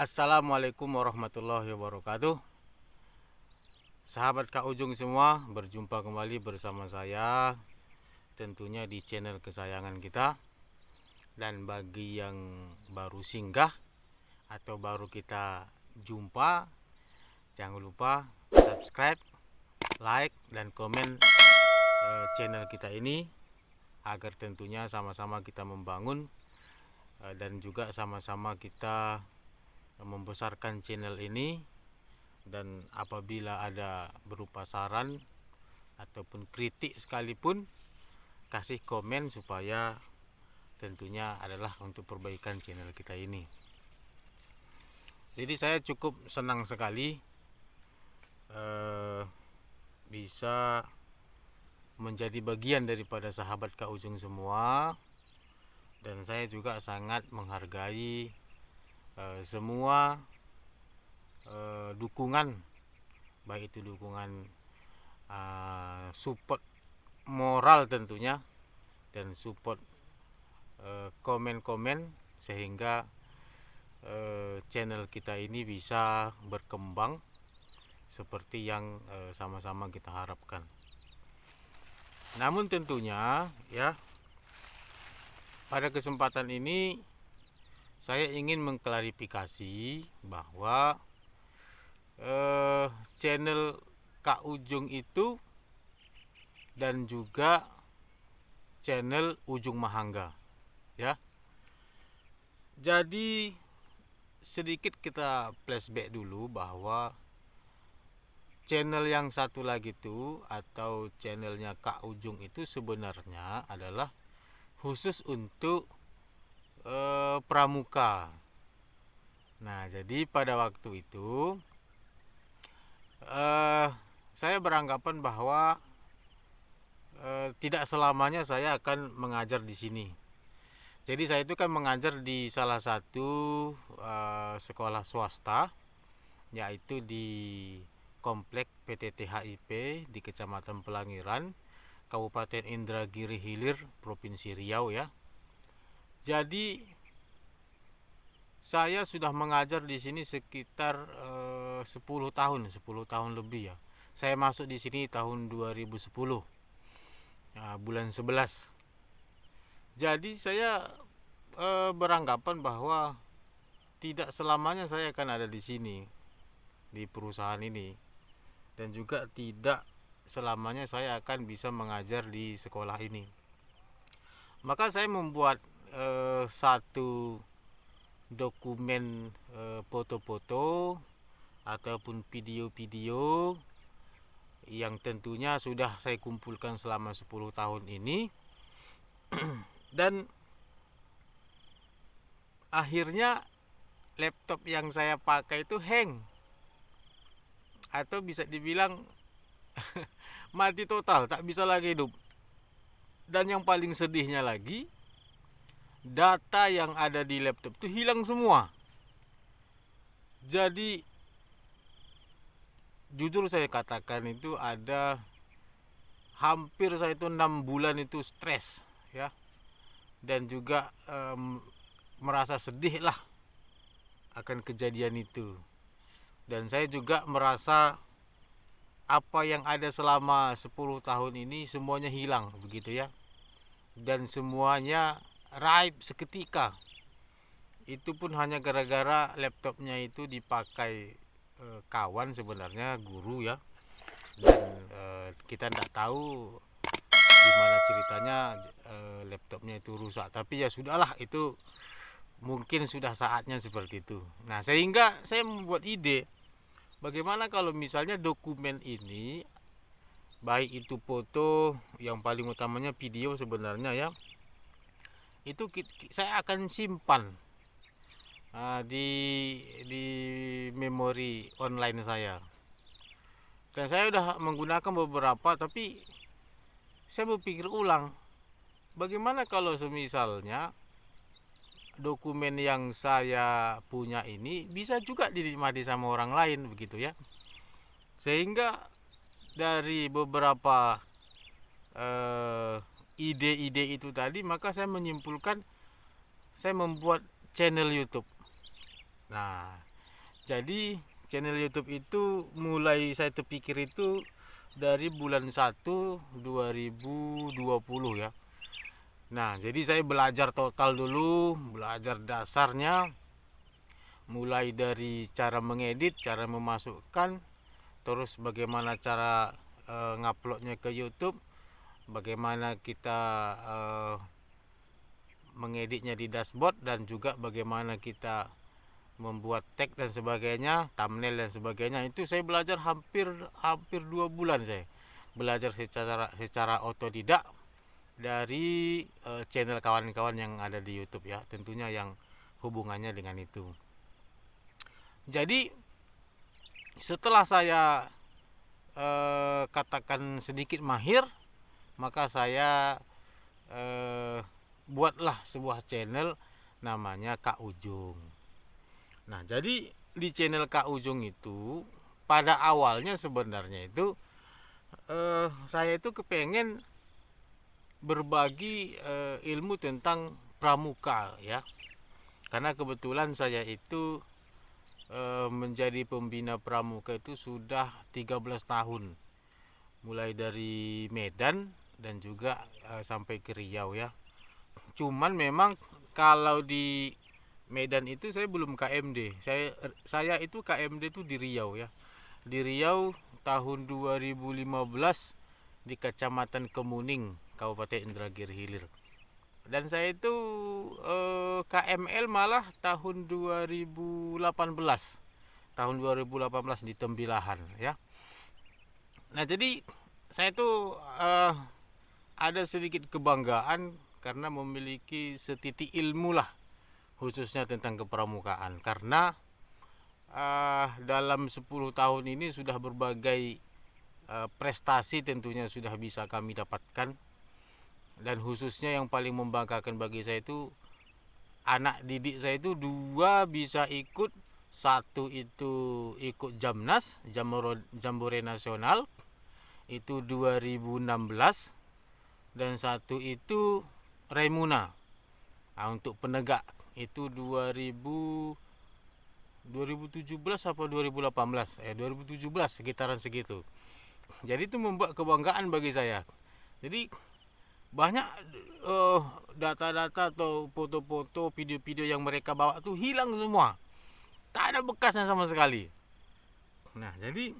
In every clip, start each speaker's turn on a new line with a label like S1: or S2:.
S1: Assalamualaikum warahmatullahi wabarakatuh. Sahabat Kak Ujung semua, berjumpa kembali bersama saya tentunya di channel kesayangan kita. Dan bagi yang baru singgah atau baru kita jumpa, jangan lupa subscribe, like, dan komen channel kita ini agar tentunya sama-sama kita membangun dan juga sama-sama kita membesarkan channel ini. Dan apabila ada berupa saran ataupun kritik sekalipun, kasih komen supaya tentunya adalah untuk perbaikan channel kita ini. Jadi saya cukup senang sekali bisa menjadi bagian daripada sahabat Kak Ujung semua, dan saya juga sangat menghargai semua dukungan, baik itu dukungan support moral tentunya, dan support komen-komen, sehingga channel kita ini bisa berkembang seperti yang sama-sama kita harapkan. Namun tentunya ya, pada kesempatan ini saya ingin mengklarifikasi bahwa channel Kak Ujung itu dan juga channel Ujung Mahangga ya. Jadi sedikit kita flashback dulu bahwa channel yang satu lagi itu atau channelnya Kak Ujung itu sebenarnya adalah khusus untuk pramuka. Nah, jadi pada waktu itu saya beranggapan bahwa tidak selamanya saya akan mengajar di sini. Jadi saya itu kan mengajar di salah satu sekolah swasta, yaitu di Komplek PTTHIP di Kecamatan Pelangiran, Kabupaten Indragiri Hilir, Provinsi Riau ya. Jadi saya sudah mengajar di sini sekitar 10 tahun lebih ya. Saya masuk di sini tahun 2010, bulan 11. Jadi saya beranggapan bahwa tidak selamanya saya akan ada di sini, di perusahaan ini, dan juga tidak selamanya saya akan bisa mengajar di sekolah ini. Maka saya membuat satu dokumen foto-foto ataupun video-video yang tentunya sudah saya kumpulkan selama 10 tahun ini. Dan akhirnya laptop yang saya pakai itu hang, atau bisa dibilang mati total, tak bisa lagi hidup. Dan yang paling sedihnya lagi, data yang ada di laptop itu hilang semua. Jadi jujur saya katakan itu ada hampir saya itu 6 bulan itu stres ya, dan juga merasa sedih lah akan kejadian itu. Dan saya juga merasa apa yang ada selama 10 tahun ini semuanya hilang begitu ya, dan semuanya raib seketika. Itu pun hanya gara-gara laptopnya itu dipakai kawan, sebenarnya guru ya. Dan kita tidak tahu gimana ceritanya laptopnya itu rusak, tapi ya sudahlah, itu mungkin sudah saatnya seperti itu. Nah, sehingga saya membuat ide, bagaimana kalau misalnya dokumen ini, baik itu foto, yang paling utamanya video sebenarnya ya, itu saya akan simpan di memori online saya. Dan saya sudah menggunakan beberapa, tapi saya berpikir ulang, bagaimana kalau semisalnya dokumen yang saya punya ini bisa juga dinikmati sama orang lain begitu ya. Sehingga dari beberapa ide-ide itu tadi, maka saya menyimpulkan saya membuat channel YouTube. Nah, Jadi channel YouTube itu mulai saya terpikir itu dari bulan 1 2020 ya. Nah, jadi saya belajar total dulu, belajar dasarnya, mulai dari cara mengedit, cara memasukkan, terus bagaimana cara nguploadnya ke YouTube, bagaimana kita mengeditnya di dashboard, dan juga bagaimana kita membuat tag dan sebagainya, thumbnail dan sebagainya. Itu saya belajar hampir 2 bulan. Saya belajar secara otodidak dari channel kawan-kawan yang ada di YouTube ya, tentunya yang hubungannya dengan itu. Jadi setelah saya katakan sedikit mahir, maka saya buatlah sebuah channel namanya Kak Ujung. Nah, jadi di channel Kak Ujung itu pada awalnya sebenarnya itu saya itu kepengen berbagi ilmu tentang pramuka ya. Karena kebetulan saya itu menjadi pembina pramuka itu sudah 13 tahun. Mulai dari Medan dan juga sampai ke Riau ya. Cuman memang kalau di Medan itu saya belum KMD. Saya itu KMD itu di Riau ya. Di Riau tahun 2015 di Kecamatan Kemuning, Kabupaten Indragiri Hilir. Dan saya itu KML malah tahun 2018. Tahun 2018 di Tembilahan ya. Nah, jadi saya itu ada sedikit kebanggaan karena memiliki setitik ilmu lah, khususnya tentang kepramukaan. Karena dalam 10 tahun ini sudah berbagai prestasi tentunya sudah bisa kami dapatkan. Dan khususnya yang paling membanggakan bagi saya itu anak didik saya itu 2 bisa ikut. Satu itu ikut Jamnas, Jambore Nasional itu 2016, dan satu itu Raimuna. Nah, untuk penegak itu 2017 atau 2018, 2017 sekitaran segitu. Jadi itu membuat kebanggaan bagi saya. Jadi banyak data-data atau foto-foto, video-video yang mereka bawa tuh hilang semua, tak ada bekasnya sama sekali. Nah, jadi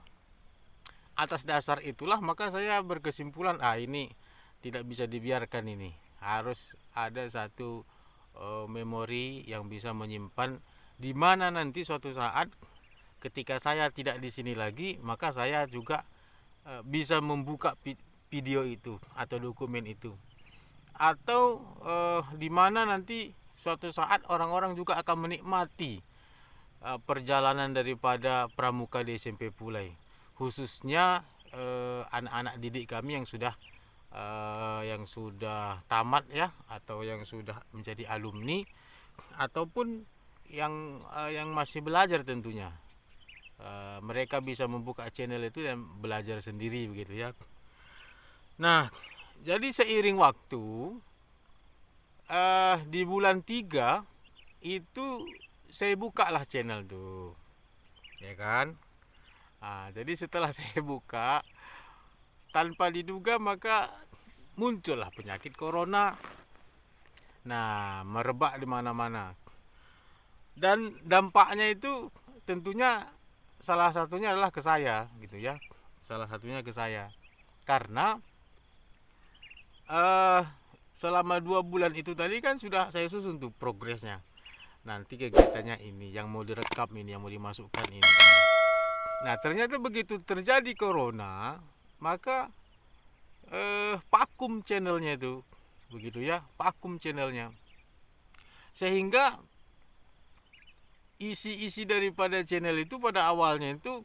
S1: atas dasar itulah maka saya berkesimpulan, ini tidak bisa dibiarkan, ini harus ada satu memori yang bisa menyimpan, di mana nanti suatu saat ketika saya tidak di sini lagi, maka saya juga bisa membuka video itu atau dokumen itu, atau di mana nanti suatu saat orang-orang juga akan menikmati perjalanan daripada pramuka di SMP Pulai, khususnya anak-anak didik kami yang sudah tamat ya, atau yang sudah menjadi alumni, ataupun yang masih belajar tentunya. Mereka bisa membuka channel itu dan belajar sendiri begitu ya. Nah, jadi seiring waktu di bulan 3 itu saya bukalah channel tuh, ya kan. Jadi setelah saya buka, tanpa diduga maka muncullah penyakit corona. Nah, merebak di mana-mana. Dan dampaknya itu tentunya salah satunya adalah ke saya gitu ya. Salah satunya ke saya. Karena selama 2 bulan itu tadi kan sudah saya susun tuh progresnya. Nanti kegiatannya ini, yang mau direkam ini, yang mau dimasukkan ini. Nah, ternyata begitu terjadi corona, maka vakum channelnya itu, begitu ya, vakum channelnya. Sehingga isi-isi daripada channel itu pada awalnya itu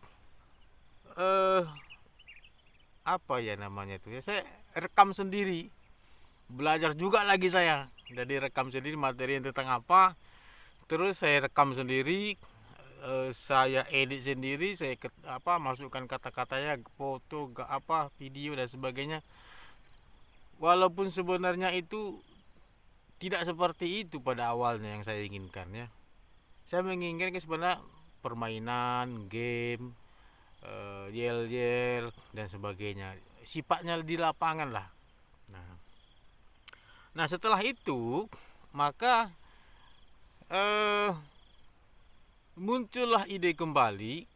S1: apa ya namanya itu ya, saya rekam sendiri, belajar juga lagi saya. Jadi rekam sendiri materi tentang apa, terus saya rekam sendiri, saya edit sendiri, saya masukkan kata-katanya, foto, video dan sebagainya. Walaupun sebenarnya itu tidak seperti itu pada awalnya yang saya inginkan ya. Saya menginginkan sebenarnya permainan, game, yel-yel dan sebagainya. Sifatnya di lapangan lah. Nah, setelah itu maka muncullah ide kembali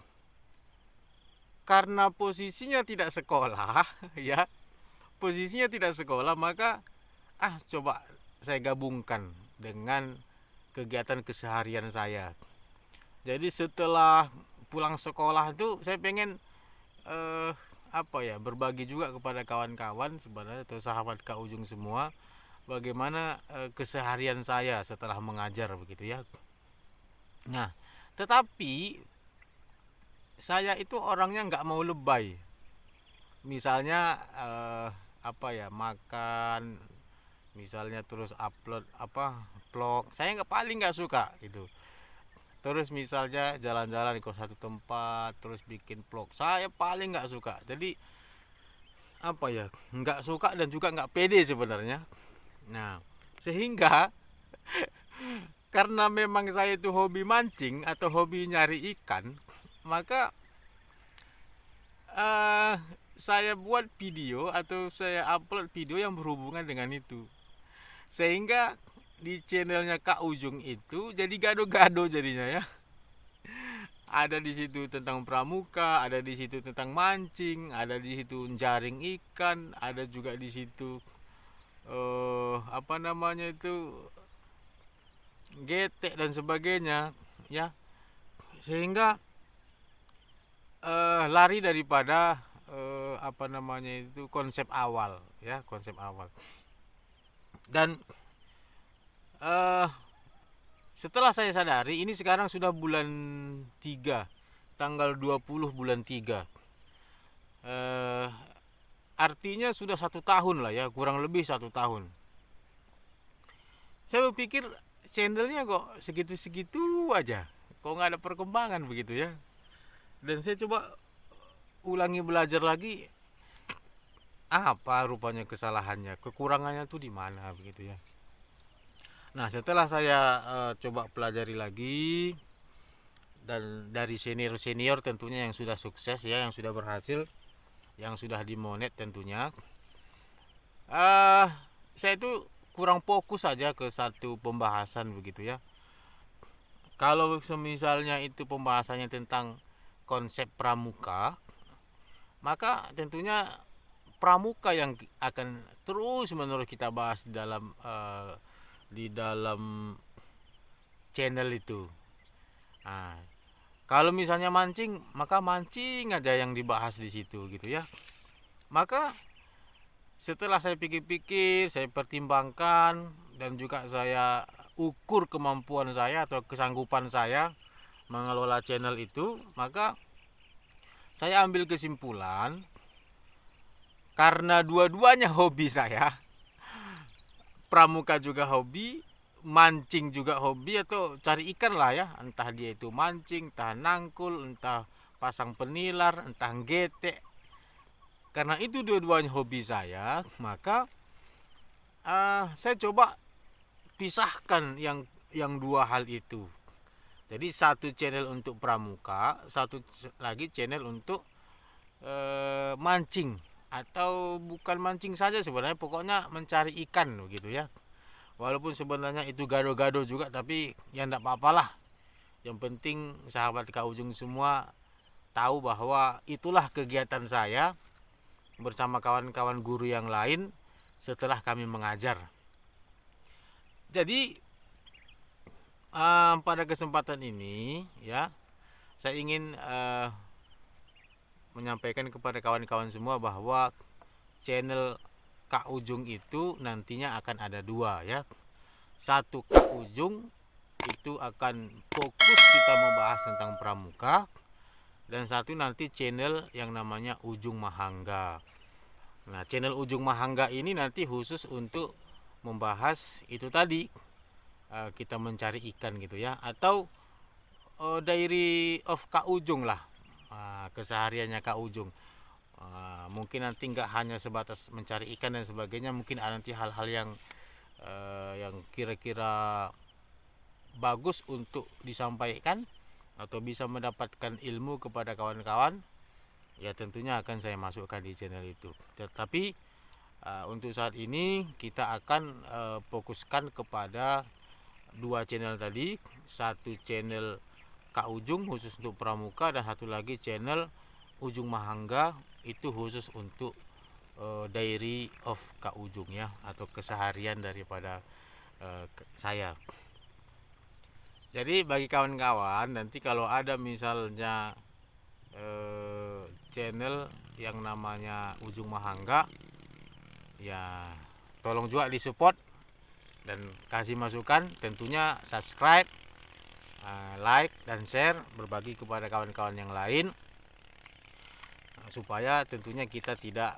S1: karena posisinya tidak sekolah ya. Posisinya tidak sekolah, maka coba saya gabungkan dengan kegiatan keseharian saya. Jadi setelah pulang sekolah itu saya pengen berbagi juga kepada kawan-kawan sebenarnya atau sahabat Kak Ujung semua, bagaimana keseharian saya setelah mengajar begitu ya. Nah, tetapi saya itu orangnya nggak mau lebay. Misalnya makan, misalnya terus upload vlog, saya paling nggak suka itu. Terus misalnya jalan-jalan ke satu tempat terus bikin vlog, saya paling nggak suka. Jadi nggak suka dan juga nggak pede sebenarnya. Nah, sehingga karena memang saya itu hobi mancing atau hobi nyari ikan, maka saya buat video atau saya upload video yang berhubungan dengan itu, sehingga di channelnya Kak Ujung itu jadi gado-gado jadinya ya. Ada di situ tentang pramuka, ada di situ tentang mancing, ada di situ jaring ikan, ada juga di situ getek dan sebagainya ya. Sehingga lari daripada konsep awal ya, konsep awal. Dan setelah saya sadari, ini sekarang sudah bulan 3, tanggal 20 bulan 3, artinya sudah 1 tahun lah ya, kurang lebih 1 tahun. Saya berpikir channelnya kok segitu-segitu aja, kok nggak ada perkembangan begitu ya. Dan saya coba ulangi belajar lagi, apa rupanya kesalahannya, kekurangannya tuh di mana begitu ya. Nah, setelah saya coba pelajari lagi, dan dari senior tentunya yang sudah sukses ya, yang sudah berhasil, yang sudah dimonet tentunya, saya itu kurang fokus saja ke satu pembahasan begitu ya. Kalau misalnya itu pembahasannya tentang konsep pramuka, maka tentunya pramuka yang akan terus menerus kita bahas di dalam channel itu. Nah, kalau misalnya mancing, maka mancing aja yang dibahas di situ gitu ya. Maka setelah saya pikir-pikir, saya pertimbangkan, dan juga saya ukur kemampuan saya atau kesanggupan saya mengelola channel itu, maka saya ambil kesimpulan, karena dua-duanya hobi saya, pramuka juga hobi, mancing juga hobi, atau cari ikan lah ya, entah dia itu mancing, entah nangkul, entah pasang penilar, entah getek. Karena itu dua-duanya hobi saya, maka saya coba pisahkan yang dua hal itu. Jadi satu channel untuk pramuka, satu lagi channel untuk mancing, atau bukan mancing saja sebenarnya, pokoknya mencari ikan gitu ya. Walaupun sebenarnya itu gado-gado juga, tapi ya enggak apa-apalah. Yang penting sahabat Kak Ujung semua tahu bahwa itulah kegiatan saya bersama kawan-kawan guru yang lain setelah kami mengajar. Jadi pada kesempatan ini ya, saya ingin menyampaikan kepada kawan-kawan semua bahwa channel Kak Ujung itu nantinya akan ada 2 ya. Satu, Kak Ujung itu akan fokus kita membahas tentang pramuka, dan satu nanti channel yang namanya Ujung Mahangga. Nah, channel Ujung Mahangga ini nanti khusus untuk membahas itu tadi, kita mencari ikan gitu ya, atau diary of Kak Ujung lah, kesehariannya Kak Ujung. Mungkin nanti nggak hanya sebatas mencari ikan dan sebagainya, mungkin ada nanti hal-hal yang kira-kira bagus untuk disampaikan atau bisa mendapatkan ilmu kepada kawan-kawan, ya tentunya akan saya masukkan di channel itu. Tetapi untuk saat ini kita akan fokuskan kepada dua channel tadi, satu channel Kak Ujung khusus untuk pramuka, dan satu lagi channel Ujung Mahangga itu khusus untuk diary of Kak Ujung ya, atau keseharian daripada saya. Jadi bagi kawan-kawan, nanti kalau ada misalnya channel yang namanya Ujung Mahangga, ya tolong juga disupport dan kasih masukan, tentunya subscribe, like dan share, berbagi kepada kawan-kawan yang lain, supaya tentunya kita tidak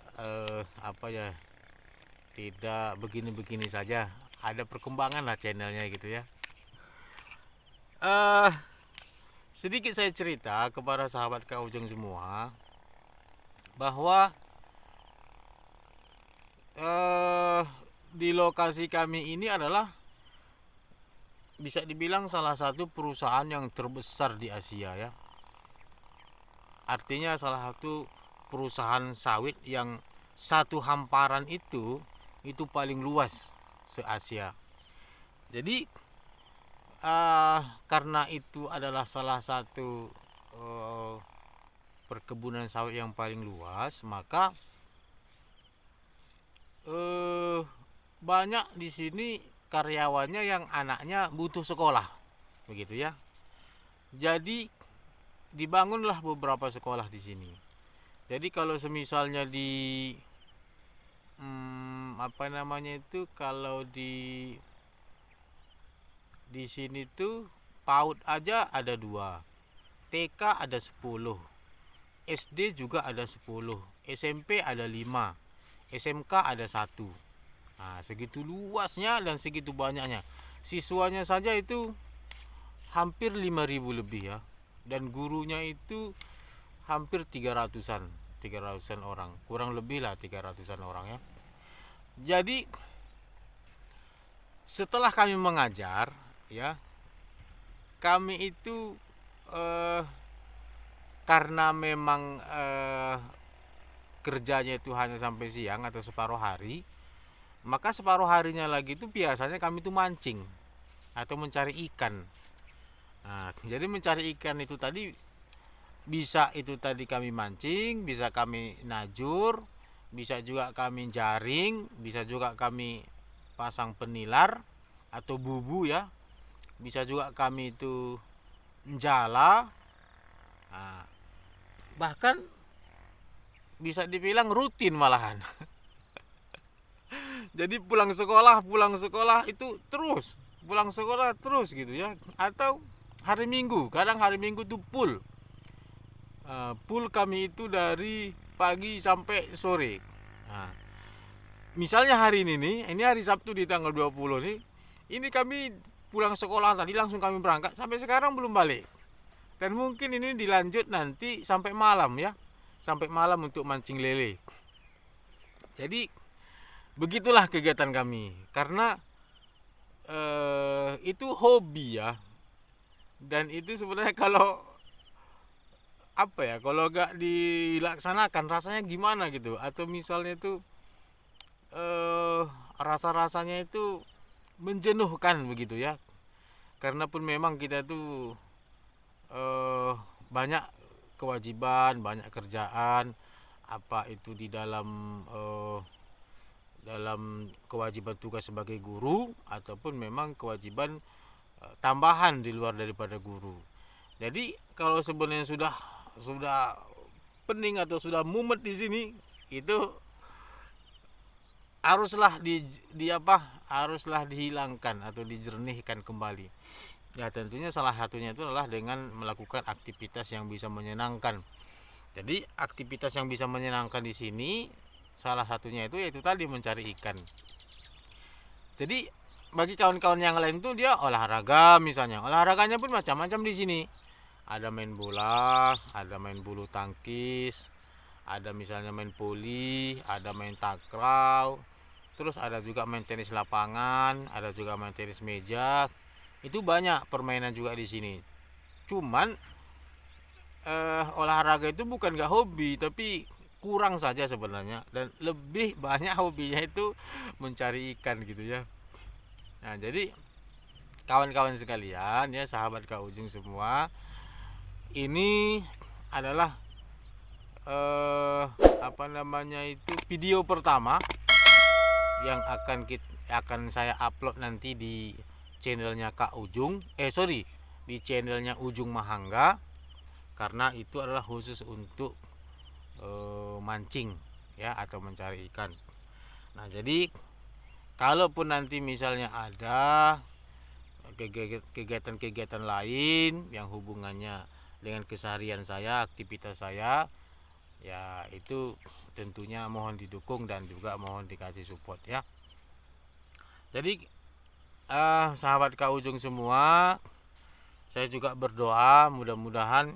S1: tidak begini-begini saja, ada perkembangan lah channelnya gitu ya. Sedikit saya cerita kepada sahabat Kak Ujung semua bahwa di lokasi kami ini adalah bisa dibilang salah satu perusahaan yang terbesar di Asia ya. Artinya salah satu perusahaan sawit yang satu hamparan itu paling luas se-Asia. Jadi karena itu adalah salah satu perkebunan sawit yang paling luas, maka banyak di sini karyawannya yang anaknya butuh sekolah, begitu ya. Jadi dibangunlah beberapa sekolah di sini. Jadi kalau semisalnya di kalau di sini tuh PAUD aja ada 2, TK ada 10, SD juga ada 10, SMP ada 5, SMK ada 1. Nah, segitu luasnya dan segitu banyaknya. Siswanya saja itu hampir 5.000 lebih ya. Dan gurunya itu hampir 300-an orang. Kurang lebih lah 300-an orang ya. Jadi setelah kami mengajar ya, kami itu karena memang kerjanya itu hanya sampai siang atau separuh hari, maka separuh harinya lagi itu biasanya kami itu mancing atau mencari ikan. Nah, jadi mencari ikan itu tadi bisa itu tadi kami mancing, bisa kami najur, bisa juga kami jaring, bisa juga kami pasang penilar atau bubu ya, bisa juga kami itu njala. Nah, bahkan bisa dibilang rutin malahan. Jadi pulang sekolah itu terus, pulang sekolah terus gitu ya. Atau hari Minggu, kadang hari Minggu itu full kami itu dari pagi sampai sore. Nah, misalnya hari ini nih, ini hari Sabtu di tanggal 20 nih, ini kami pulang sekolah tadi langsung kami berangkat, sampai sekarang belum balik. Dan mungkin ini dilanjut nanti sampai malam ya, sampai malam untuk mancing lele. Jadi begitulah kegiatan kami, karena itu hobi ya. Dan itu sebenarnya kalau kalau gak dilaksanakan rasanya gimana gitu, atau misalnya itu rasa-rasanya itu menjenuhkan begitu ya. Karena pun memang kita tuh banyak kewajiban, banyak kerjaan, apa itu di dalam kewajiban tugas sebagai guru, ataupun memang kewajiban tambahan di luar daripada guru. Jadi kalau sebenarnya sudah pening atau sudah mumet di sini, itu haruslah haruslah dihilangkan atau dijernihkan kembali. Ya tentunya salah satunya itu adalah dengan melakukan aktivitas yang bisa menyenangkan. Jadi aktivitas yang bisa menyenangkan di sini salah satunya itu yaitu tadi mencari ikan. Jadi bagi kawan-kawan yang lain tuh dia olahraga misalnya. Olahraganya pun macam-macam di sini. Ada main bola, ada main bulu tangkis, ada misalnya main voli, ada main takraw, terus ada juga main tenis lapangan, ada juga main tenis meja. Itu banyak permainan juga di sini. Cuman olahraga itu bukan gak hobi, tapi kurang saja sebenarnya, dan lebih banyak hobinya itu mencari ikan gitu ya. Nah jadi kawan-kawan sekalian ya, sahabat Kak Ujung semua, ini adalah apa namanya itu video pertama yang akan saya upload nanti di channelnya Kak Ujung, di channelnya Ujung Mahangga, karena itu adalah khusus untuk mancing ya, atau mencari ikan. Nah jadi kalaupun nanti misalnya ada kegiatan-kegiatan lain yang hubungannya dengan keseharian saya, aktivitas saya, ya itu tentunya mohon didukung dan juga mohon dikasih support ya. Jadi sahabat Kak Ujung semua, saya juga berdoa mudah-mudahan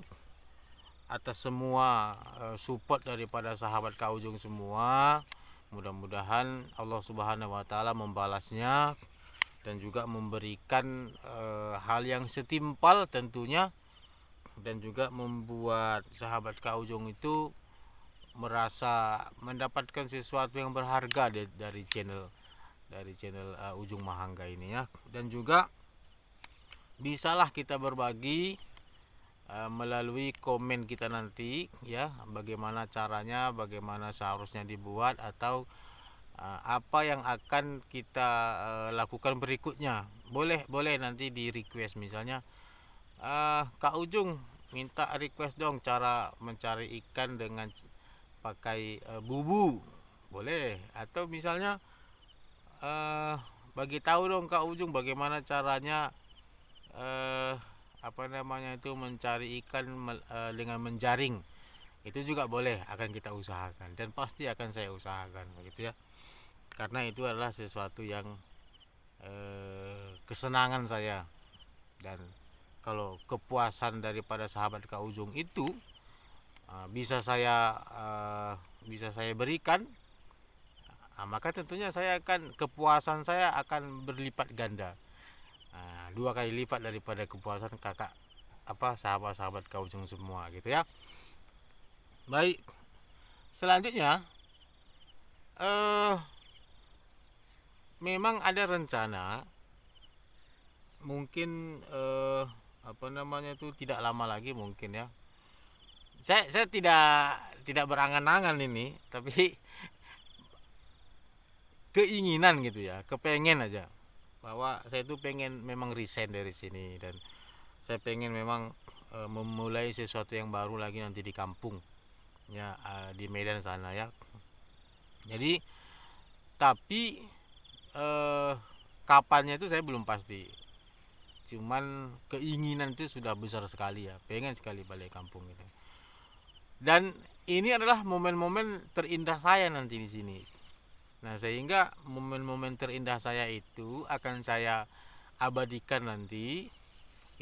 S1: atas semua support daripada sahabat Kak Ujung semua, mudah-mudahan Allah Subhanahu wa taala membalasnya dan juga memberikan hal yang setimpal tentunya, dan juga membuat sahabat Kak Ujung itu merasa mendapatkan sesuatu yang berharga dari channel Ujung Mahangga ini ya. Dan juga bisalah kita berbagi melalui komen kita nanti ya, bagaimana caranya, bagaimana seharusnya dibuat, atau apa yang akan kita lakukan berikutnya. Boleh nanti di request, misalnya Kak Ujung minta request dong cara mencari ikan dengan pakai bubu, boleh. Atau misalnya bagi tahu dong Kak Ujung bagaimana caranya apa namanya itu mencari ikan dengan menjaring, itu juga boleh, akan kita usahakan dan pasti akan saya usahakan begitu ya, karena itu adalah sesuatu yang kesenangan saya. Dan kalau kepuasan daripada sahabat Kak Ujung itu bisa saya berikan, maka tentunya kepuasan saya akan berlipat ganda, 2 kali lipat daripada kepuasan sahabat-sahabat Kak Ujung semua gitu ya. Baik, selanjutnya memang ada rencana, mungkin apa namanya itu tidak lama lagi mungkin ya. Saya tidak berangan-angan ini, tapi keinginan gitu ya, kepengen aja bahwa saya itu pengen memang resign dari sini, dan saya pengen memang memulai sesuatu yang baru lagi nanti di kampung ya, di Medan sana ya. Jadi tapi kapannya itu saya belum pasti, cuman keinginan itu sudah besar sekali ya, pengen sekali balik kampung gitu. Dan ini adalah momen-momen terindah saya nanti di sini. Nah, sehingga momen-momen terindah saya itu akan saya abadikan nanti,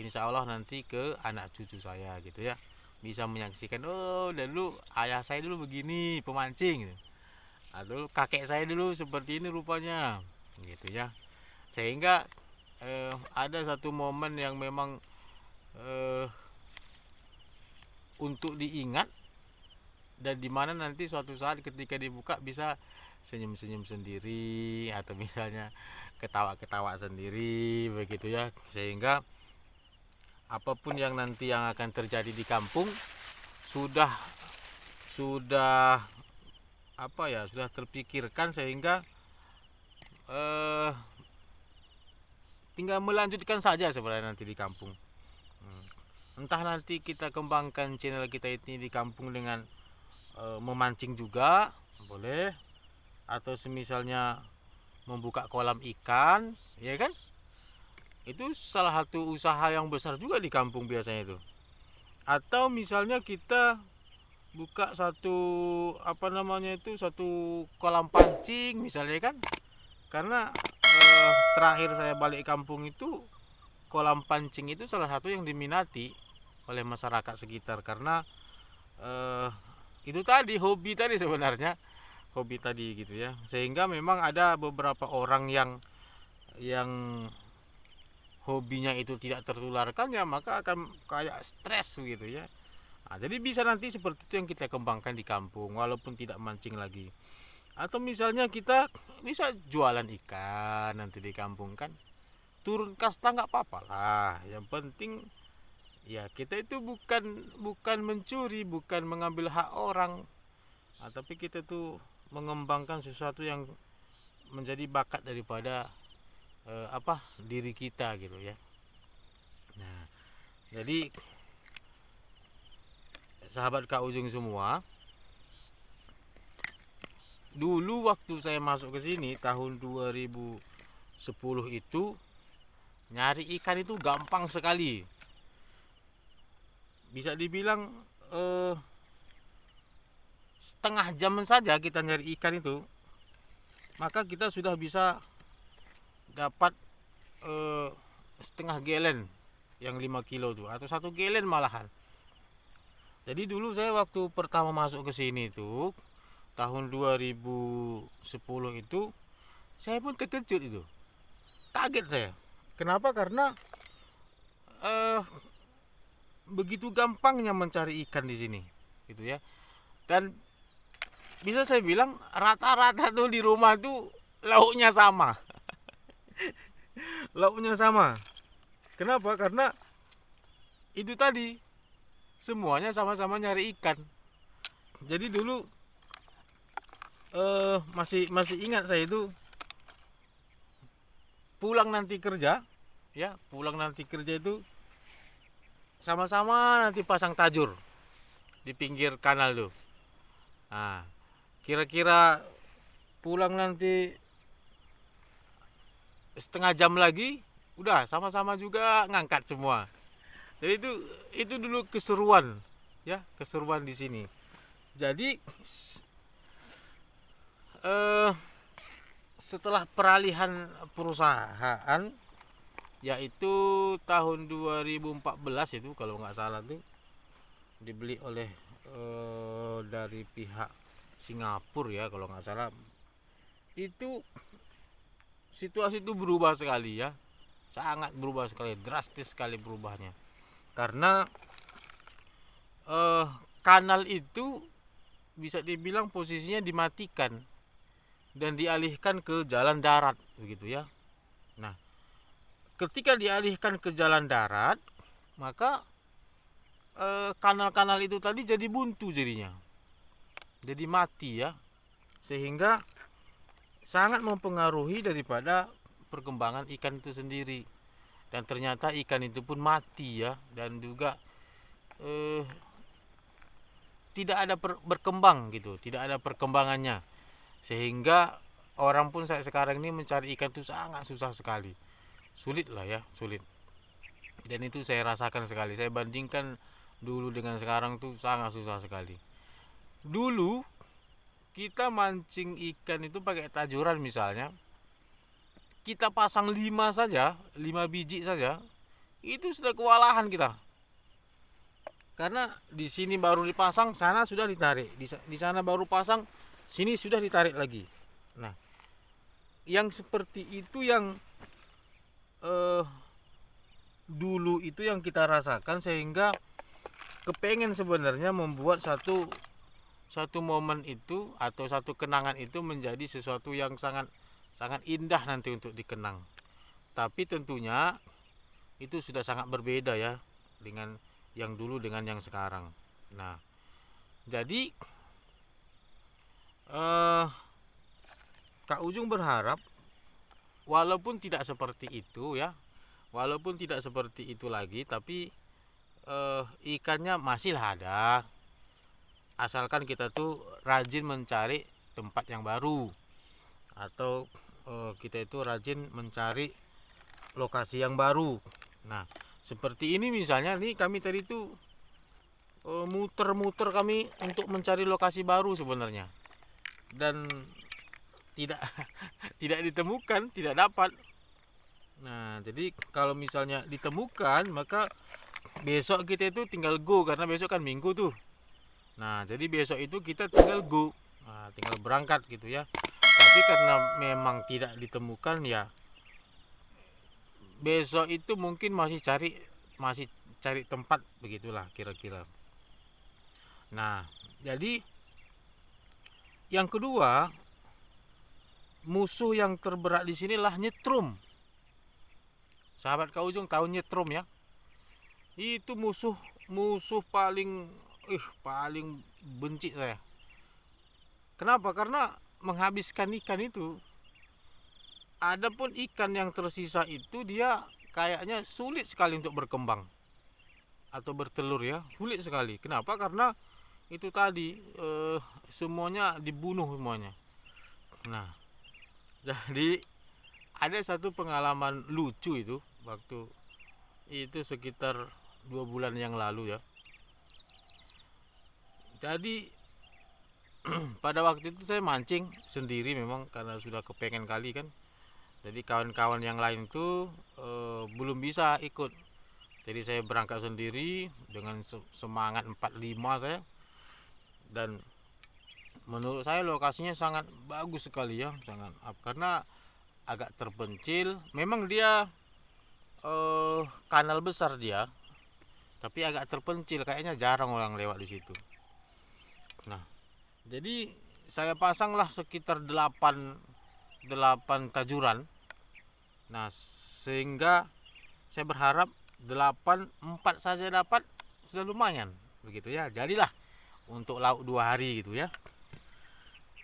S1: insya Allah nanti ke anak cucu saya gitu ya, bisa menyaksikan, oh dulu ayah saya dulu begini pemancing gitu, atau kakek saya dulu seperti ini rupanya gitu ya. Sehingga ada satu momen yang memang untuk diingat, dan dimana nanti suatu saat ketika dibuka bisa senyum-senyum sendiri, atau misalnya ketawa-ketawa sendiri begitu ya. Sehingga apapun yang nanti yang akan terjadi di kampung sudah terpikirkan, sehingga tinggal melanjutkan saja sebenarnya nanti di kampung. Entah nanti kita kembangkan channel kita ini di kampung dengan memancing juga boleh, atau semisalnya membuka kolam ikan ya kan, itu salah satu usaha yang besar juga di kampung biasanya itu. Atau misalnya kita buka satu kolam pancing misalnya kan, karena terakhir saya balik kampung itu kolam pancing itu salah satu yang diminati oleh masyarakat sekitar, karena itu tadi hobi tadi gitu ya. Sehingga memang ada beberapa orang yang hobinya itu tidak tertularkan, ya maka akan kayak stres begitu ya. Nah, jadi bisa nanti seperti itu yang kita kembangkan di kampung walaupun tidak mancing lagi. Atau misalnya kita bisa jualan ikan nanti di kampung kan, turun kasta nggak apa-apa lah. Yang penting ya kita itu bukan bukan mencuri, bukan mengambil hak orang, tapi kita tuh mengembangkan sesuatu yang menjadi bakat daripada diri kita gitu ya. Nah, jadi sahabat Kak Ujung semua, dulu waktu saya masuk ke sini tahun 2010 itu nyari ikan itu gampang sekali. Bisa dibilang setengah jam saja kita nyari ikan itu, maka kita sudah bisa dapat setengah gelen yang 5 kilo tuh, atau 1 gelen malahan. Jadi dulu saya waktu pertama masuk ke sini tuh tahun 2010 itu, saya pun terkejut itu. Kaget saya. Kenapa? Karena begitu gampangnya mencari ikan di sini gitu ya. Dan bisa saya bilang rata-rata tuh di rumah tuh lauknya sama. Lauknya sama. Kenapa? Karena itu tadi, semuanya sama-sama nyari ikan. Jadi dulu masih ingat saya itu pulang nanti kerja itu sama-sama nanti pasang tajur di pinggir kanal tuh. Nah, kira-kira pulang nanti setengah jam lagi udah sama-sama juga ngangkat semua. Jadi itu dulu keseruan ya, keseruan di sini. Jadi setelah peralihan perusahaan, yaitu tahun 2014 itu kalau nggak salah tuh dibeli oleh dari pihak Singapura ya kalau nggak salah, itu situasi itu berubah sekali ya, sangat berubah sekali, drastis sekali berubahnya. Karena kanal itu bisa dibilang posisinya dimatikan dan dialihkan ke jalan darat begitu ya. Nah, ketika dialihkan ke jalan darat, maka kanal-kanal itu tadi jadi buntu jadinya, jadi mati ya, sehingga sangat mempengaruhi daripada perkembangan ikan itu sendiri. Dan ternyata ikan itu pun mati ya, dan juga tidak ada berkembang gitu, tidak ada perkembangannya, sehingga orang pun sekarang ini mencari ikan itu sangat susah sekali, sulit lah ya, sulit. Dan itu saya rasakan sekali, saya bandingkan dulu dengan sekarang tuh sangat susah sekali. Dulu kita mancing ikan itu pakai tajuran misalnya, kita pasang 5 saja, 5 biji saja, itu sudah kewalahan kita. Karena di sini baru dipasang, sana sudah ditarik, di sana baru pasang, sini sudah ditarik lagi. Nah, yang seperti itu yang dulu itu yang kita rasakan, sehingga kepengen sebenarnya membuat satu momen itu atau satu kenangan itu menjadi sesuatu yang sangat indah nanti untuk dikenang. Tapi tentunya itu sudah sangat berbeda ya dengan yang dulu dengan yang sekarang. Nah, jadi Kak Ujung berharap walaupun tidak seperti itu ya, walaupun tidak seperti itu lagi, tapi ikannya masihlah ada, asalkan kita tuh rajin mencari tempat yang baru, atau kita itu rajin mencari lokasi yang baru. Nah, seperti ini misalnya nih, kami tadi tuh muter-muter kami untuk mencari lokasi baru sebenarnya, dan tidak tidak ditemukan, tidak dapat. Nah, jadi kalau misalnya ditemukan, maka besok kita itu tinggal go, karena besok kan Minggu tuh. Nah, jadi besok itu kita tinggal go, tinggal berangkat gitu ya. Tapi karena memang tidak ditemukan, ya besok itu mungkin masih cari tempat, begitulah kira-kira. Nah, jadi yang kedua, musuh yang terberat di sinilah nyetrum. Sahabat Kak Ujung tahu nyetrum ya? Itu musuh paling paling benci saya. Kenapa? Karena menghabiskan ikan itu. Adapun ikan yang tersisa itu dia kayaknya sulit sekali untuk berkembang atau bertelur ya, sulit sekali. Kenapa? Karena itu tadi semuanya dibunuh semuanya. Nah, jadi ada satu pengalaman lucu itu waktu itu sekitar 2 bulan yang lalu ya. Jadi pada waktu itu saya mancing sendiri memang karena sudah kepengen kali kan. Jadi kawan-kawan yang lain itu belum bisa ikut. Jadi saya berangkat sendiri dengan semangat 45 saya. Dan menurut saya lokasinya sangat bagus sekali ya, sangat karena agak terpencil. Memang dia kanal besar dia, tapi agak terpencil, kayaknya jarang orang lewat di situ. Nah, jadi saya pasanglah sekitar 8 tajuran. Nah, sehingga saya berharap 4 saja dapat sudah lumayan begitu ya. Jadilah untuk lauk 2 hari gitu ya.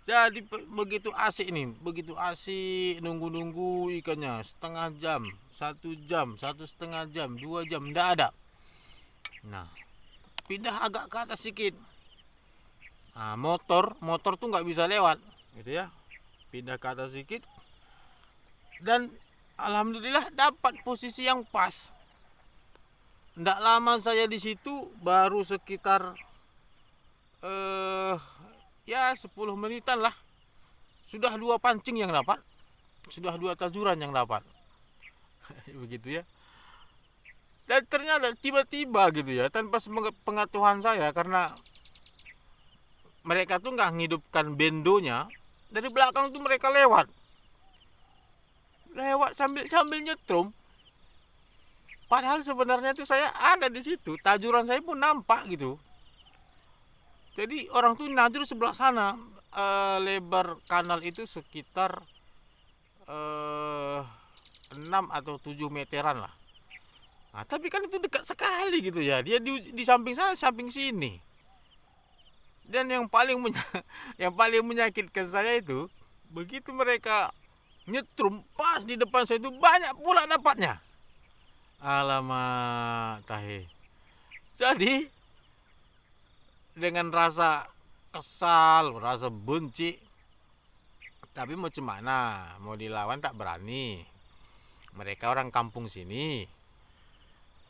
S1: Jadi begitu asik nih, begitu asik nunggu ikannya setengah jam, 1 jam, 1,5 jam, 2 jam, tidak ada. Nah, pindah agak ke atas sedikit. Nah, motor tuh nggak bisa lewat, gitu ya. Pindah ke atas sedikit, dan alhamdulillah dapat posisi yang pas. Tidak lama saya di situ, baru sekitar ya 10 menitan lah, sudah 2 pancing yang dapat, sudah 2 tajuran yang dapat. Begitu ya. Dan ternyata tiba-tiba gitu ya, tanpa pengetahuan saya, karena mereka tuh nggak ngidupkan bendonya, dari belakang tuh mereka lewat sambil nyetrum. Padahal sebenarnya tuh saya ada di situ, tajuran saya pun nampak gitu. Jadi orang tuh najur sebelah sana. Lebar kanal itu sekitar 6 atau 7 meteran lah. Nah, tapi kan itu dekat sekali gitu ya. Dia di samping sana, samping sini. Dan yang paling yang paling menyakitkan saya itu, begitu mereka nyetrum pas di depan saya itu, banyak pula dapatnya. Alamak tahe. Jadi dengan rasa kesal, rasa benci, tapi macam mana, mau dilawan tak berani. Mereka orang kampung sini,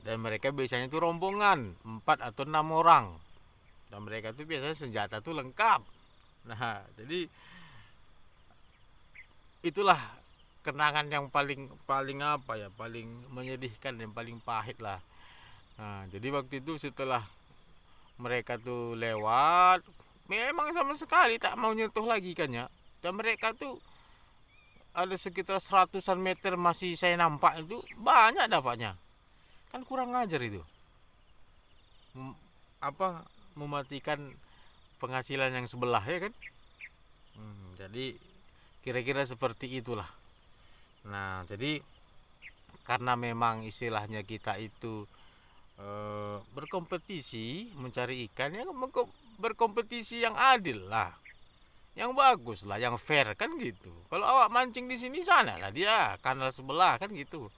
S1: dan mereka biasanya itu rombongan 4 atau 6 orang, dan mereka itu biasanya senjata tuh lengkap. Nah, jadi itulah kenangan yang paling apa ya, paling menyedihkan dan paling pahit lah. Nah, jadi waktu itu setelah mereka tuh lewat, memang sama sekali tak mau nyentuh lagi ikannya. Dan mereka tuh ada sekitar 100-an meter masih saya nampak itu banyak dapatnya. Kan kurang ajar itu. Mematikan penghasilan yang sebelah ya kan. Jadi kira-kira seperti itulah. Nah, jadi karena memang istilahnya kita itu berkompetisi mencari ikan, yang berkompetisi yang adil lah, yang bagus lah, yang fair kan gitu. Kalau awak mancing di sini, sana lah dia kanal sebelah kan gitu.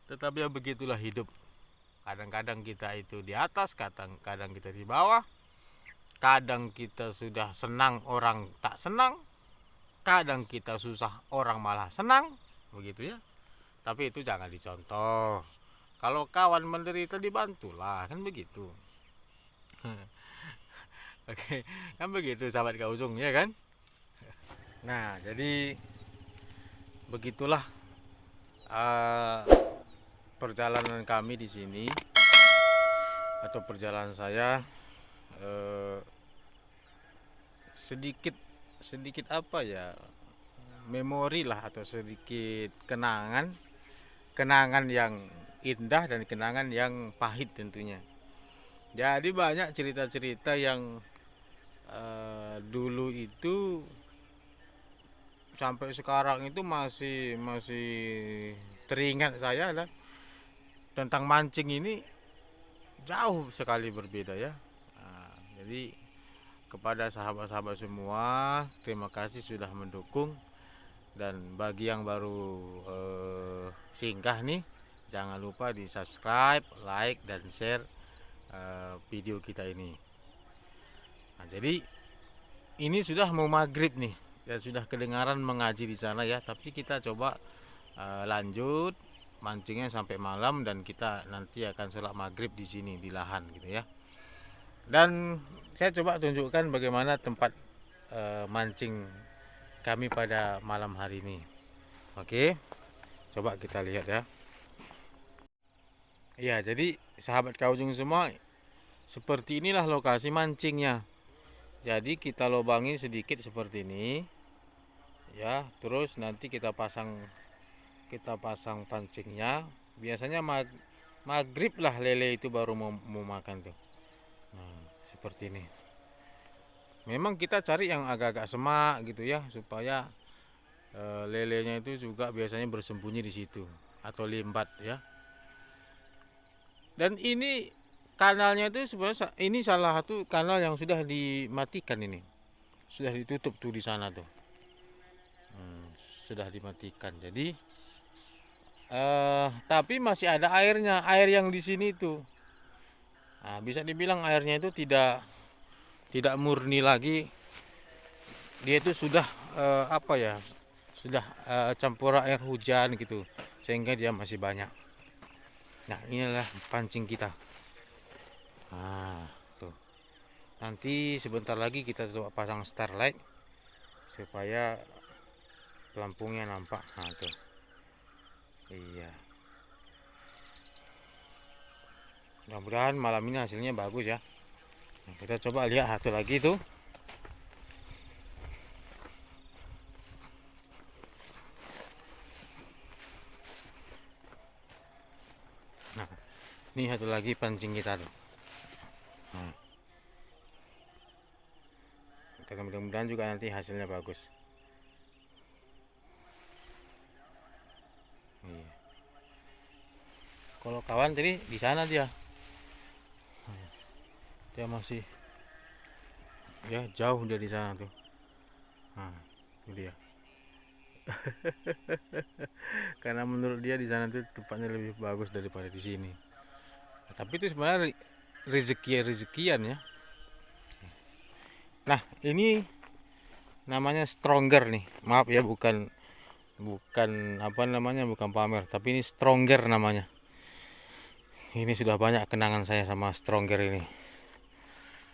S1: Tetapi ya begitulah hidup. Kadang-kadang kita itu di atas, kadang kita di bawah. Kadang kita sudah senang, orang tak senang. Kadang kita susah, orang malah senang. Begitu ya. Tapi itu jangan dicontoh. Kalau kawan menderita, dibantulah, kan begitu. Oke, kan begitu sahabat Kak Ujung ya kan. Nah, jadi begitulah perjalanan kami di sini, atau perjalanan saya, sedikit apa ya, memori lah, atau sedikit kenangan yang indah dan kenangan yang pahit tentunya. Jadi banyak cerita-cerita yang dulu itu sampai sekarang itu masih teringat saya lah. Tentang mancing ini jauh sekali berbeda ya. Nah, jadi kepada sahabat-sahabat semua, terima kasih sudah mendukung. Dan bagi yang baru singgah nih, jangan lupa di subscribe, like, dan share video kita ini. Nah, jadi ini sudah mau maghrib nih, dan sudah kedengaran mengaji di sana ya. Tapi kita coba lanjut mancingnya sampai malam, dan kita nanti akan sholat maghrib di sini di lahan gitu ya. Dan saya coba tunjukkan bagaimana tempat mancing kami pada malam hari ini. Oke, coba kita lihat ya. Ya, jadi sahabat Kaujung semua, seperti inilah lokasi mancingnya. Jadi kita lubangi sedikit seperti ini ya, terus nanti kita pasang pancingnya. Biasanya maghrib lah lele itu baru mau makan tuh. Nah, seperti ini. Memang kita cari yang agak-agak semak gitu ya, supaya lelenya itu juga biasanya bersembunyi di situ, atau limbat ya. Dan ini kanalnya itu sebenarnya ini salah satu kanal yang sudah dimatikan, ini sudah ditutup tuh di sana tuh. Sudah dimatikan. Jadi tapi masih ada airnya, air yang di sini tuh. Nah, bisa dibilang airnya itu tidak murni lagi. Dia itu sudah apa ya? Sudah campur air hujan gitu, sehingga dia masih banyak. Nah, inilah pancing kita. Nah, tuh. Nanti sebentar lagi kita coba pasang starlight supaya pelampungnya nampak. Nah, tuh. Iya. Mudah-mudahan malam ini hasilnya bagus ya. Nah, kita coba lihat satu lagi tuh. Nah, ini satu lagi pancing kita tuh. Nah, mudah-mudahan juga nanti hasilnya bagus. Iya. Kalau kawan tadi di sana dia masih ya jauh dari sana tuh. Nah, itu dia. Karena menurut dia di sana tuh tempatnya lebih bagus daripada di sini. Nah, tapi itu sebenarnya rezekian ya. Nah, ini namanya stronger nih. Maaf ya, bukan apa namanya, bukan pamer, tapi ini stronger namanya. Ini sudah banyak kenangan saya sama stronger ini.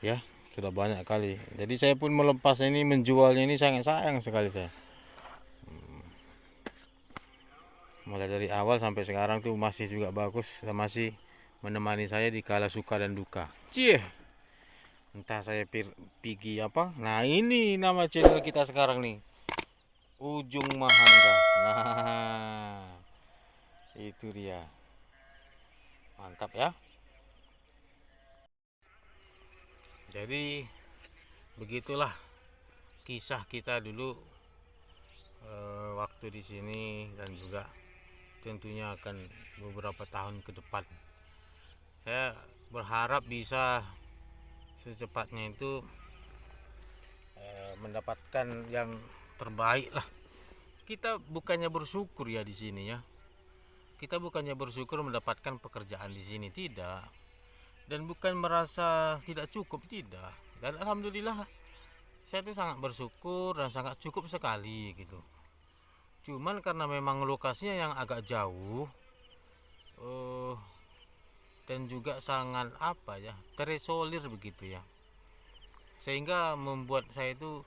S1: Ya, sudah banyak kali. Jadi saya pun melepas ini, menjualnya ini sangat sayang sekali saya. Mulai dari awal sampai sekarang tuh masih juga bagus, masih menemani saya di kala suka dan duka. Cie, entah saya pergi apa. Nah, ini nama channel kita sekarang nih, Ujung Mahangga. Nah, itu dia, mantap ya. Jadi begitulah kisah kita dulu waktu di sini, dan juga tentunya akan beberapa tahun ke depan. Saya berharap bisa secepatnya itu mendapatkan yang terbaik lah. Kita bukannya bersyukur ya di sini ya. Kita bukannya bersyukur mendapatkan pekerjaan di sini, tidak. Dan bukan merasa tidak cukup, tidak. Dan alhamdulillah saya itu sangat bersyukur dan sangat cukup sekali gitu. Cuman karena memang lokasinya yang agak jauh, dan juga sangat apa ya, terisolir begitu ya, sehingga membuat saya itu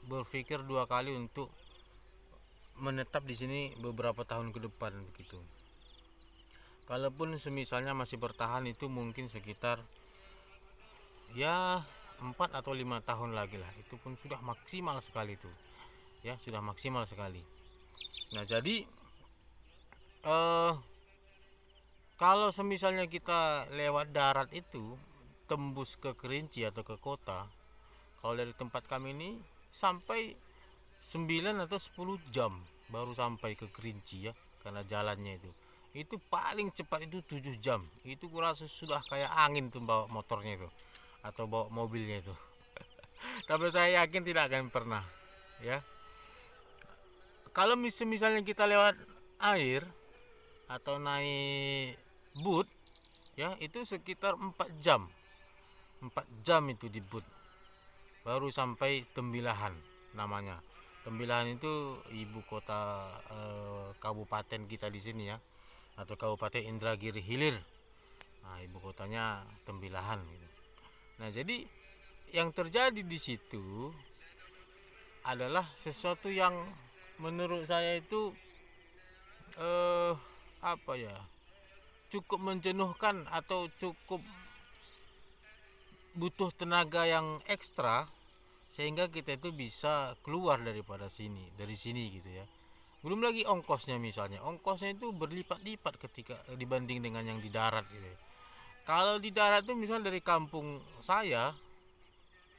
S1: berpikir dua kali untuk menetap di sini beberapa tahun ke depan begitu. Kalaupun semisalnya masih bertahan, itu mungkin sekitar ya 4 atau 5 tahun lagi lah, itu pun sudah maksimal sekali tuh ya, sudah maksimal sekali. Nah jadi kalau semisalnya kita lewat darat itu tembus ke Kerinci atau ke kota, kalau dari tempat kami ini sampai 9 atau 10 jam baru sampai ke Kerinci ya, karena jalannya itu paling cepat itu 7 jam. Itu kurasa sudah kayak angin tuh bawa motornya itu atau bawa mobilnya itu. Tapi saya yakin tidak akan pernah ya. Kalau misalnya kita lewat air atau naik boot ya, itu sekitar 4 jam. 4 jam itu di boot baru sampai Tembilahan namanya. Tembilahan itu ibu kota kabupaten kita di sini ya, atau Kabupaten Indragiri Hilir. Nah, ibu kotanya Tembilahan gitu. Nah, jadi yang terjadi di situ adalah sesuatu yang menurut saya itu apa ya, cukup menjenuhkan atau cukup butuh tenaga yang ekstra sehingga kita itu bisa keluar dari sini gitu ya. Belum lagi ongkosnya, misalnya ongkosnya itu berlipat-lipat ketika dibanding dengan yang di darat gitu ya. Kalau di darat itu misal dari kampung saya,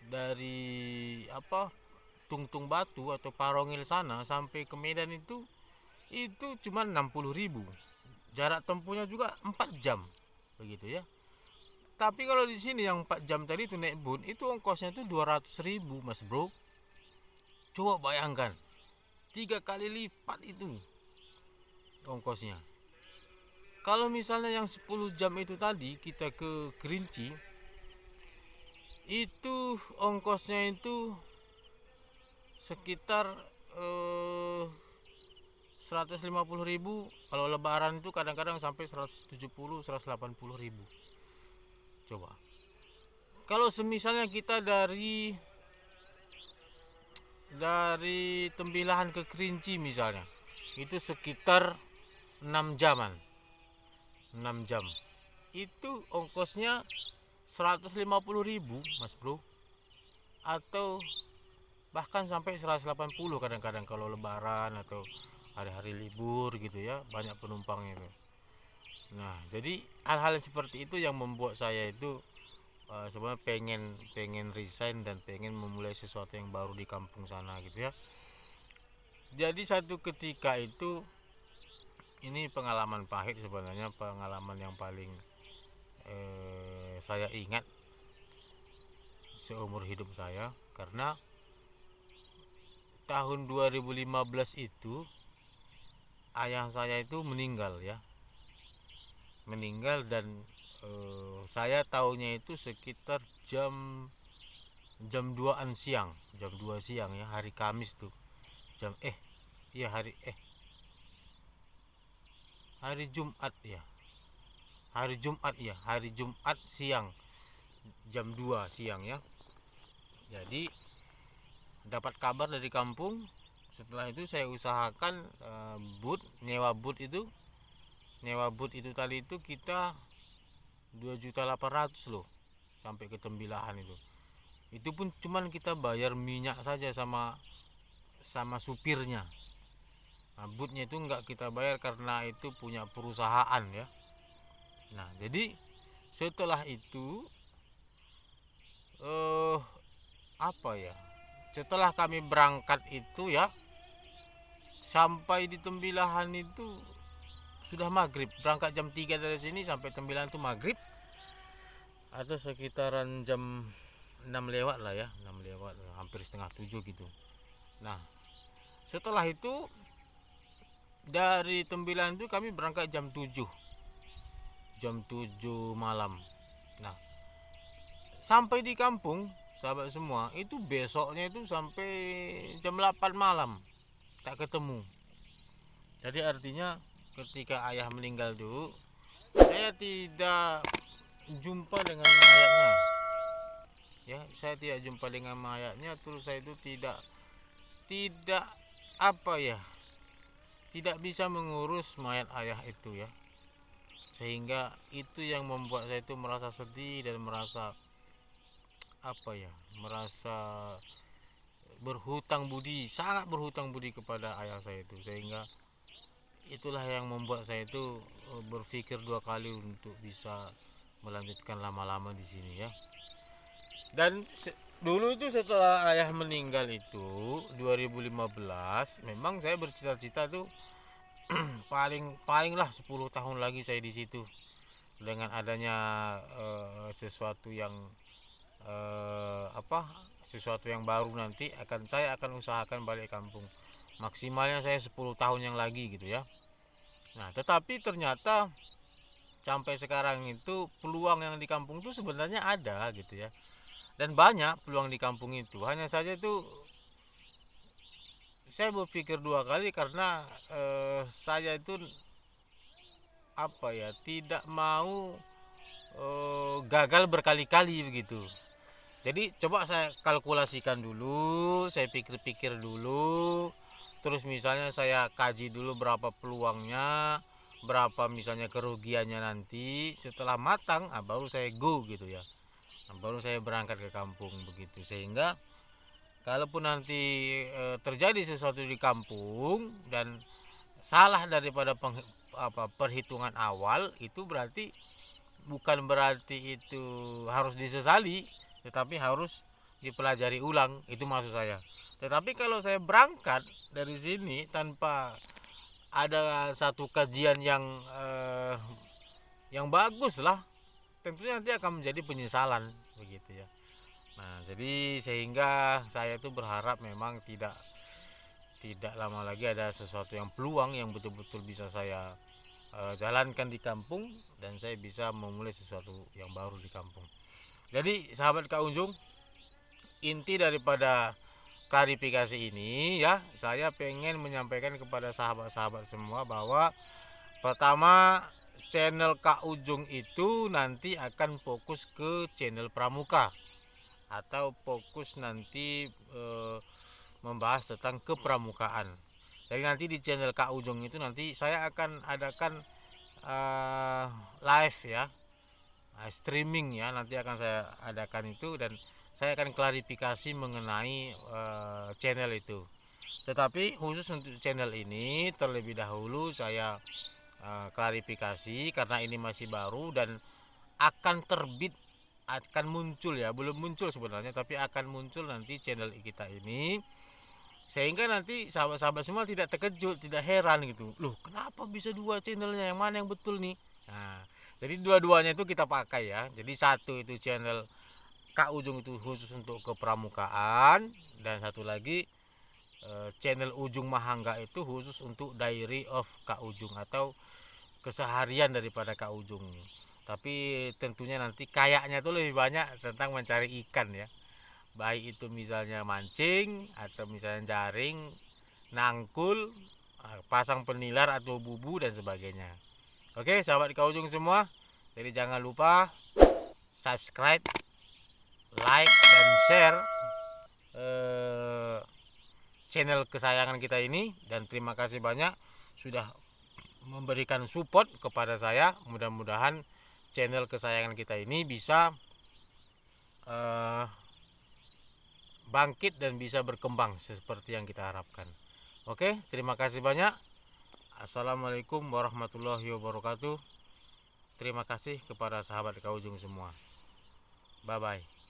S1: dari Tungtung Batu atau Parongil sana sampai ke Medan itu cuma 60.000. Jarak tempuhnya juga 4 jam begitu ya. Tapi kalau di sini yang 4 jam tadi itu naik boot, itu ongkosnya itu 200.000 Mas Bro. Coba bayangkan, 3 kali lipat itu ongkosnya. Kalau misalnya yang 10 jam itu tadi kita ke Kerinci, itu ongkosnya itu sekitar 150.000. Kalau lebaran itu kadang-kadang sampai 170-180.000. Coba kalau semisalnya kita dari Tembilahan ke Kerinci misalnya, itu sekitar 6 jaman. 6 jam itu ongkosnya 150.000 Mas Bro, atau bahkan sampai 180 kadang-kadang kalau lebaran atau hari-hari libur gitu ya, banyak penumpangnya itu. Nah, jadi hal-hal seperti itu yang membuat saya itu sebenarnya pengen resign dan pengen memulai sesuatu yang baru di kampung sana gitu ya. Jadi satu ketika itu, ini pengalaman pahit sebenarnya, pengalaman yang paling saya ingat seumur hidup saya, karena tahun 2015 itu ayah saya itu meninggal ya, dan saya tahunya itu sekitar jam 2-an siang, jam 2 siang ya, hari Kamis tuh, hari Jumat ya, hari Jumat siang, jam 2 siang ya. Jadi dapat kabar dari kampung. Setelah itu saya usahakan nyewa boot itu tadi itu kita 2.800.000 loh sampai ke Tembilahan itu. Itu pun cuman kita bayar minyak saja sama supirnya. Nah, bootnya itu enggak kita bayar karena itu punya perusahaan ya. Nah, jadi setelah itu setelah kami berangkat itu ya, sampai di Tembilahan itu sudah maghrib. Berangkat jam 3 dari sini sampai Tembilahan itu maghrib, atau sekitaran jam 6 lewat lah ya, 6 lewat, hampir setengah 7 gitu. Nah, setelah itu dari Tembilahan itu kami berangkat jam 7 malam. Nah, sampai di kampung sahabat semua itu besoknya itu sampai jam 8 malam tak ketemu. Jadi artinya ketika ayah meninggal dulu, saya tidak jumpa dengan mayatnya ya, terus saya itu tidak tidak bisa mengurus mayat ayah itu ya, sehingga itu yang membuat saya itu merasa sedih dan merasa apa ya, merasa berhutang budi, sangat berhutang budi kepada ayah saya itu, sehingga itulah yang membuat saya itu berpikir dua kali untuk bisa melanjutkan lama-lama di sini ya. Dan dulu itu setelah ayah meninggal itu 2015, memang saya bercita-cita tuh paling lah 10 tahun lagi saya di situ. Dengan adanya sesuatu yang apa, sesuatu yang baru nanti saya akan usahakan balik kampung. Maksimalnya saya 10 tahun yang lagi gitu ya. Nah, tetapi ternyata sampai sekarang itu peluang yang di kampung itu sebenarnya ada gitu ya. Dan banyak peluang di kampung itu. Hanya saja itu saya berpikir dua kali karena saya itu apa ya, tidak mau gagal berkali-kali begitu. Jadi coba saya kalkulasikan dulu, saya pikir-pikir dulu, terus misalnya saya kaji dulu berapa peluangnya, berapa misalnya kerugiannya nanti. Setelah matang baru saya go gitu ya. Baru saya berangkat ke kampung begitu, sehingga kalaupun nanti terjadi sesuatu di kampung dan salah daripada perhitungan awal, itu berarti bukan berarti itu harus disesali, tetapi harus dipelajari ulang, itu maksud saya. Tetapi kalau saya berangkat dari sini tanpa ada satu kajian yang bagus lah, tentunya nanti akan menjadi penyesalan begitu ya. Nah, jadi sehingga saya itu berharap memang tidak lama lagi ada sesuatu yang peluang yang betul-betul bisa saya jalankan di kampung, dan saya bisa memulai sesuatu yang baru di kampung. Jadi sahabat Kak Ujung, inti daripada klarifikasi ini ya, saya pengen menyampaikan kepada sahabat-sahabat semua bahwa pertama, channel Kak Ujung itu nanti akan fokus ke channel pramuka, atau fokus nanti membahas tentang kepramukaan. Jadi nanti di channel Kak Ujung itu nanti saya akan adakan live ya, streaming ya, nanti akan saya adakan itu, dan saya akan klarifikasi mengenai channel itu. Tetapi khusus untuk channel ini terlebih dahulu saya klarifikasi karena ini masih baru dan akan terbit, akan muncul ya, belum muncul sebenarnya, tapi akan muncul nanti channel kita ini, sehingga nanti sahabat-sahabat semua tidak terkejut, tidak heran gitu, loh kenapa bisa dua channelnya, yang mana yang betul nih. Nah, jadi dua-duanya itu kita pakai ya. Jadi satu itu channel Kak Ujung itu khusus untuk kepramukaan, dan satu lagi channel Ujung Mahangga itu khusus untuk diary of Kak Ujung atau keseharian daripada Kak Ujung. Tapi tentunya nanti kayaknya itu lebih banyak tentang mencari ikan ya, baik itu misalnya mancing atau misalnya jaring, nangkul, pasang penilar atau bubu dan sebagainya. Oke sahabat Kak Ujung semua, jadi jangan lupa subscribe, like dan share channel kesayangan kita ini, dan terima kasih banyak sudah memberikan support kepada saya. Mudah-mudahan channel kesayangan kita ini bisa bangkit dan bisa berkembang seperti yang kita harapkan. Oke, terima kasih banyak. Assalamualaikum warahmatullahi wabarakatuh. Terima kasih kepada sahabat Kak Ujung semua. Bye bye.